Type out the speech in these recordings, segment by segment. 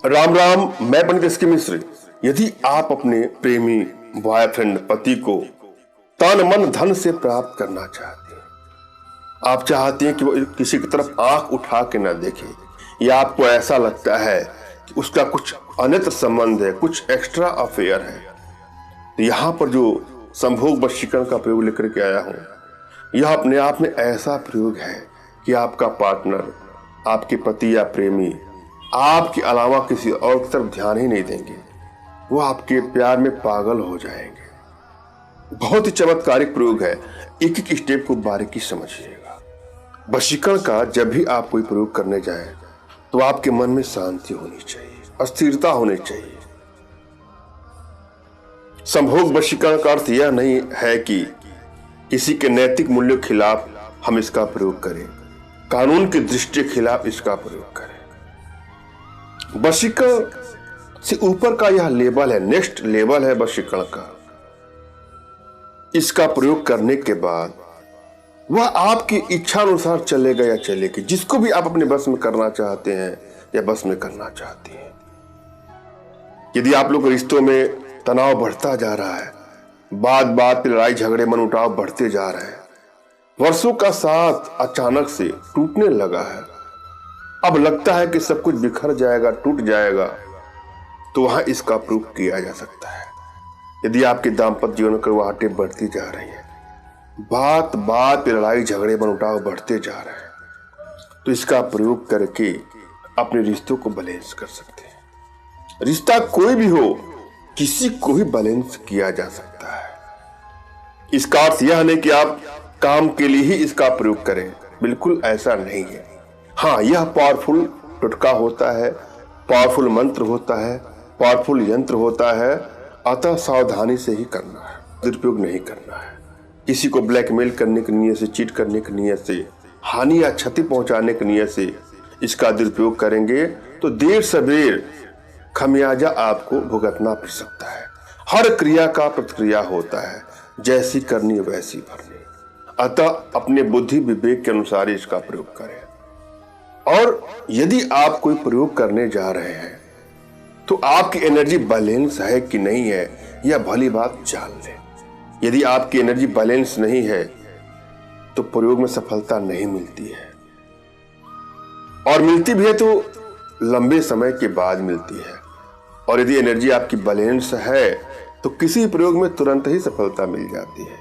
राम राम। मैं पंडित एस के मिश्र। यदि आप अपने प्रेमी बॉयफ्रेंड पति को तन मन धन से प्राप्त करना चाहते हैं, आप चाहते हैं कि वो किसी की तरफ आंख उठा के ना देखे, या आपको ऐसा लगता है कि उसका कुछ अन्यत्र संबंध है, कुछ एक्स्ट्रा अफेयर है, तो यहाँ पर जो संभोग वशीकरण का प्रयोग लेकर के आया हूं, यह अपने आप में ऐसा प्रयोग है कि आपका पार्टनर, आपके पति या प्रेमी आपके अलावा किसी और की तरफ ध्यान ही नहीं देंगे। वो आपके प्यार में पागल हो जाएंगे। बहुत ही चमत्कारिक प्रयोग है। एक एक स्टेप को बारीकी समझिएगा। वशीकरण का जब भी आप कोई प्रयोग करने जाएं, तो आपके मन में शांति होनी चाहिए, स्थिरता होनी चाहिए। संभोग वशीकरण का अर्थ यह नहीं है कि किसी के नैतिक मूल्यों के खिलाफ हम इसका प्रयोग करें, कानून की दृष्टि के खिलाफ इसका प्रयोग करें। वशीकरण से ऊपर का यह लेवल है, नेक्स्ट लेवल है वशीकरण का। इसका प्रयोग करने के बाद वह आपकी इच्छा अनुसार चलेगा या चलेगी, जिसको भी आप अपने बस में करना चाहते हैं या बस में करना चाहती हैं। यदि आप लोग रिश्तों में तनाव बढ़ता जा रहा है, बात बात पे लड़ाई झगड़े मनमुटाव बढ़ते जा रहे हैं, वर्षों का साथ अचानक से टूटने लगा है, अब लगता है कि सब कुछ बिखर जाएगा, टूट जाएगा, तो वहां इसका प्रयोग किया जा सकता है। यदि आपके दाम्पत्य जीवन कड़वाहटें बढ़ती जा रही हैं, बात बात पे लड़ाई झगड़े मनमुटाव बढ़ते जा रहे हैं, तो इसका प्रयोग करके अपने रिश्तों को बैलेंस कर सकते हैं। रिश्ता कोई भी हो, किसी को भी बैलेंस किया जा सकता है। इसका अर्थ यह नहीं कि आप काम के लिए ही इसका प्रयोग करें, बिल्कुल ऐसा नहीं है। हाँ, यह पावरफुल टुटका होता है, पावरफुल मंत्र होता है, पावरफुल यंत्र होता है, अतः सावधानी से ही करना है, दुरुपयोग नहीं करना है। किसी को ब्लैकमेल करने की नीयत से, चीट करने की नीयत से, हानि या क्षति पहुंचाने की नीयत से इसका दुरुपयोग करेंगे तो देर सवेर खमियाजा आपको भुगतना पड़ सकता है। हर क्रिया का प्रतिक्रिया होता है, जैसी करनी वैसी भरनी। अतः अपने बुद्धि विवेक के अनुसार इसका प्रयोग करें। और यदि आप कोई प्रयोग करने जा रहे हैं, तो आपकी एनर्जी बैलेंस है कि नहीं है, यह भली बात जान लें। यदि आपकी एनर्जी बैलेंस नहीं है, तो प्रयोग में सफलता नहीं मिलती है, और मिलती भी है तो लंबे समय के बाद मिलती है। और यदि एनर्जी आपकी बैलेंस है, तो किसी प्रयोग में तुरंत ही सफलता मिल जाती है।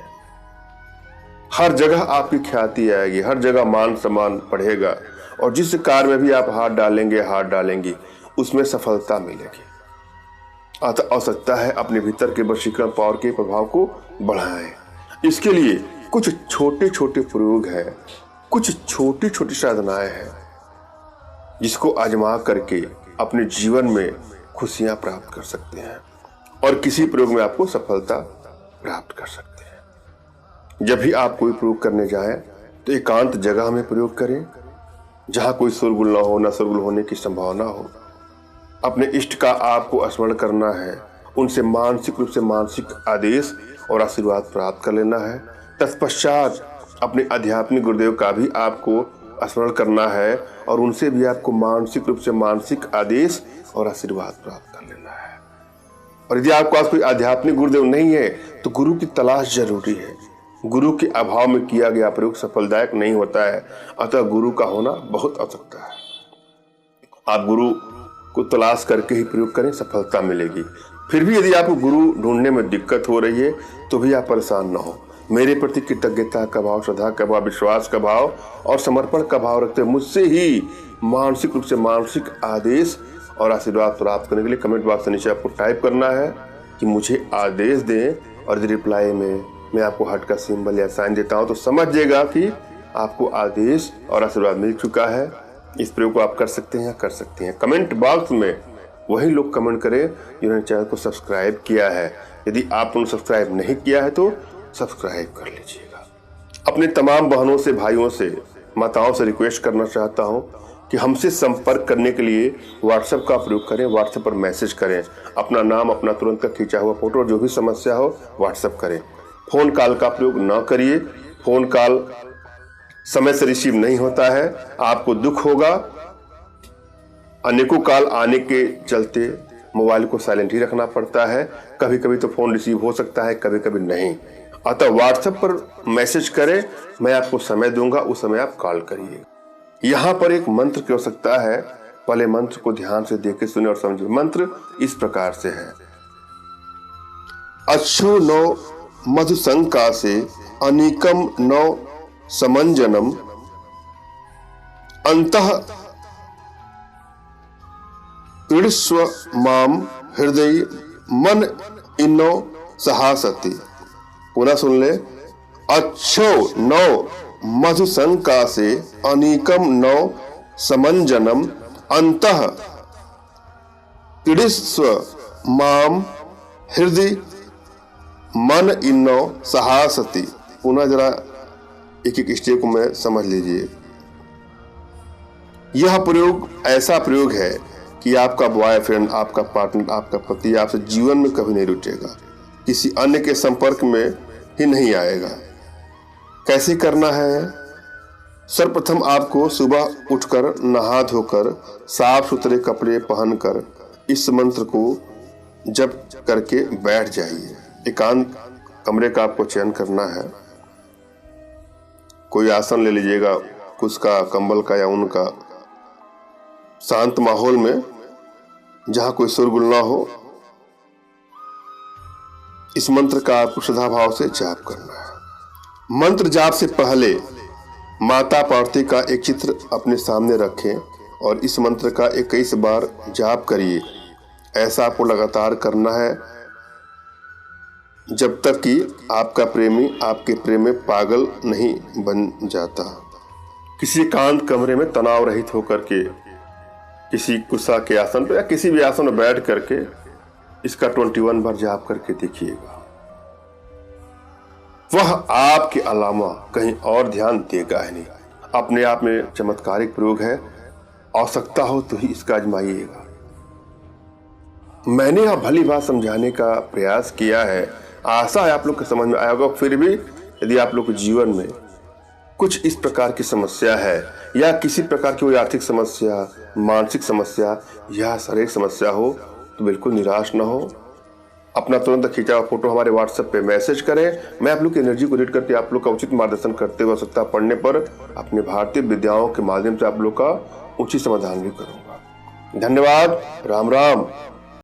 हर जगह आपकी ख्याति आएगी, हर जगह मान सम्मान बढ़ेगा, और जिस कार्य में भी आप हाथ डालेंगे, उसमें सफलता मिलेगी। अतः आवश्यकता है अपने भीतर के वशीकरण पावर के प्रभाव को बढ़ाएं। इसके लिए कुछ छोटे छोटे प्रयोग हैं, कुछ छोटी छोटी साधनाएं हैं, जिसको आजमा करके अपने जीवन में खुशियां प्राप्त कर सकते हैं, और किसी प्रयोग में आपको सफलता प्राप्त कर सकते हैं। जब भी आप कोई प्रयोग करने जाएं, तो एकांत जगह में प्रयोग करें, जहां कोई शोरगुल ना हो, ना शोरगुल होने की संभावना हो। अपने इष्ट का आपको स्मरण करना है, उनसे मानसिक रूप से मानसिक आदेश और आशीर्वाद प्राप्त कर लेना है। तत्पश्चात अपने आध्यात्मिक गुरुदेव का भी आपको स्मरण करना है, और उनसे भी आपको मानसिक रूप से मानसिक आदेश और आशीर्वाद प्राप्त कर लेना है। और यदि आपके पास कोई आध्यात्मिक गुरुदेव नहीं है, तो गुरु की तलाश जरूरी है। गुरु के अभाव में किया गया प्रयोग सफलदायक नहीं होता है, अतः गुरु का होना बहुत आवश्यकता है। आप गुरु को तलाश करके ही प्रयोग करें, सफलता मिलेगी। फिर भी यदि आपको गुरु ढूंढने में दिक्कत हो रही है, तो भी आप परेशान ना हो। मेरे प्रति कृतज्ञता का भाव, श्रद्धा का भाव, विश्वास का भाव और समर्पण का भाव रखते हुए मुझसे ही मानसिक रूप से मानसिक आदेश और आशीर्वाद प्राप्त करने के लिए कमेंट बॉक्स के नीचे आपको टाइप करना है कि मुझे आदेश दें, और यदि रिप्लाई में मैं आपको हार्ट का सिंबल या साइन देता हूं, तो समझिएगा कि आपको आदेश और आशीर्वाद मिल चुका है। इस प्रयोग को आप कर सकते हैं या कर सकती हैं। कमेंट बॉक्स में वही लोग कमेंट करें जिन्होंने चैनल को सब्सक्राइब किया है। यदि आपने सब्सक्राइब नहीं किया है, तो सब्सक्राइब कर लीजिएगा। अपने तमाम बहनों से, भाइयों से, माताओं से रिक्वेस्ट करना चाहता हूं कि हमसे संपर्क करने के लिए व्हाट्सएप का प्रयोग करें। व्हाट्सएप पर मैसेज करें, अपना नाम, अपना तुरंत का खींचा हुआ फोटो, जो भी समस्या हो व्हाट्सएप करें। फोन कॉल का प्रयोग न करिए। फोन कॉल समय से रिसीव नहीं होता है, आपको दुख होगा, अनेकों कॉल आने के चलते मोबाइल को साइलेंट ही रखना पड़ता है। कभी कभी तो फोन रिसीव हो सकता है, कभी कभी नहीं। अतः व्हाट्सएप पर मैसेज करें, मैं आपको समय दूंगा, उस समय आप कॉल करिए। यहाँ पर एक मंत्र की आवश्यकता है, पहले मंत्र को ध्यान से देख के सुने और समझे। मंत्र इस प्रकार से है। अच्छो नौ मधुशंका से अनिकम नौ समंजनम अंतः क्रीडस्व माम हृदय मन इन्नो सहासति। पुनः सुन ले। अच्छो नौ मधुशंका से अनिकम नौ समंजनम अंतः क्रीडस्व माम हृदय मन इन्नो सहासति। पुनः जरा एक एक स्टेप को मैं समझ लीजिए। यह प्रयोग ऐसा प्रयोग है कि आपका बॉयफ्रेंड, आपका पार्टनर, आपका पति आपसे जीवन में कभी नहीं रुचेगा, किसी अन्य के संपर्क में ही नहीं आएगा। कैसे करना है? सर्वप्रथम आपको सुबह उठकर नहा धोकर साफ सुथरे कपड़े पहनकर इस मंत्र को जप करके बैठ जाइए। एकांत कमरे का आपको चयन करना है। कोई आसन ले लीजिएगा, कुछ का, कंबल का या ऊन का, शांत माहौल में जहां कोई शोरगुल ना हो। इस मंत्र का आपको श्रद्धा भाव से जाप करना है। मंत्र जाप से पहले माता पार्वती का एक चित्र अपने सामने रखें और इस मंत्र का 21 बार जाप करिए। ऐसा आपको लगातार करना है जब तक कि आपका प्रेमी आपके प्रेम में पागल नहीं बन जाता। किसी एकांत कमरे में तनाव रहित होकर के किसी कुर्सा के आसन पर या किसी भी आसन में बैठ करके इसका 21 बार जाप करके देखिएगा। वह आपके अलावा कहीं और ध्यान देगा ही नहीं। अपने आप में चमत्कारिक प्रयोग है। आवश्यकता हो तो ही इसका आजमाइएगा। मैंने यह भली बात समझाने का प्रयास किया है। आशा है आप लोग को समझ में आया होगा। फिर भी यदि आप लोग के जीवन में कुछ इस प्रकार की समस्या है या किसी प्रकार की कोई आर्थिक समस्या, मानसिक समस्या या शारीरिक समस्या हो तो बिल्कुल निराश ना हो। अपना तुरंत खींचा हुआ फोटो हमारे व्हाट्सएप पे मैसेज करें। मैं आप लोग की एनर्जी को रीड करके आप लोग का उचित मार्गदर्शन करते हुए आवश्यकता पड़ने पर अपने भारतीय विद्याओं के माध्यम से आप लोग का उचित समाधान भी करूंगा। धन्यवाद। राम राम।